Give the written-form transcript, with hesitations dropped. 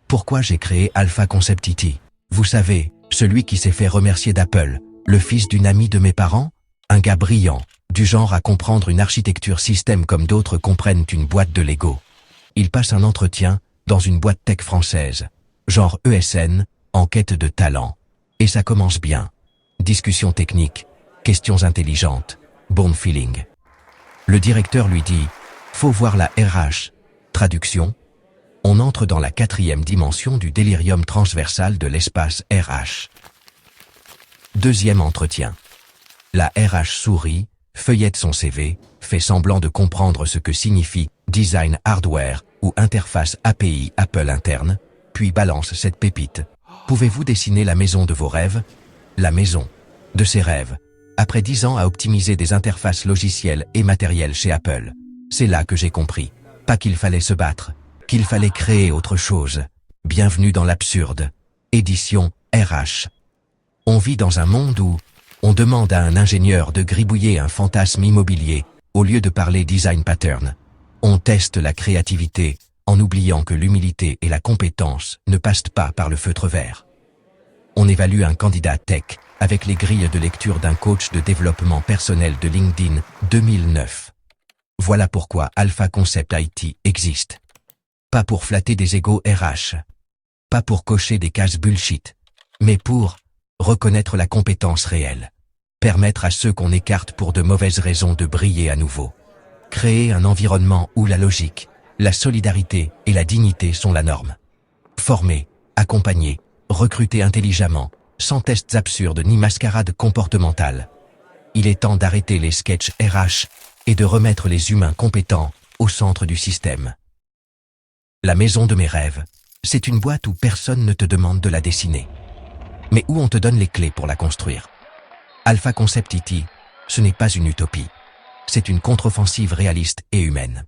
Pourquoi j'ai créé Alpha Concept IT? Vous savez, celui qui s'est fait remercier d'Apple, le fils d'une amie de mes parents? Un gars brillant, du genre à comprendre une architecture système comme d'autres comprennent une boîte de Lego. Il passe un entretien dans une boîte tech française, genre ESN, en quête de talent. Et ça commence bien. Discussion technique, questions intelligentes, bon feeling. Le directeur lui dit « Faut voir la RH ». Traduction: on entre dans la 4e dimension du délirium transversal de l'espace RH. Deuxième entretien. La RH sourit, feuillette son CV, fait semblant de comprendre ce que signifie design hardware ou interface API Apple interne, puis balance cette pépite. Pouvez-vous dessiner la maison de vos rêves? La maison de ses rêves. Après 10 ans à optimiser des interfaces logicielles et matérielles chez Apple. C'est là que j'ai compris. Pas qu'il fallait se battre, qu'il fallait créer autre chose. Bienvenue dans l'absurde. Édition RH. On vit dans un monde où on demande à un ingénieur de gribouiller un fantasme immobilier au lieu de parler design pattern. On teste la créativité en oubliant que l'humilité et la compétence ne passent pas par le feutre vert. On évalue un candidat tech avec les grilles de lecture d'un coach de développement personnel de LinkedIn 2009. Voilà pourquoi Alpha Concept IT existe. Pas pour flatter des égos RH. Pas pour cocher des cases bullshit. Mais pour reconnaître la compétence réelle. Permettre à ceux qu'on écarte pour de mauvaises raisons de briller à nouveau. Créer un environnement où la logique, la solidarité et la dignité sont la norme. Former, accompagner, recruter intelligemment, sans tests absurdes ni mascarades comportementales. Il est temps d'arrêter les sketchs RH et de remettre les humains compétents au centre du système. La maison de mes rêves, c'est une boîte où personne ne te demande de la dessiner, mais où on te donne les clés pour la construire. Alpha Concept IT, ce n'est pas une utopie. C'est une contre-offensive réaliste et humaine.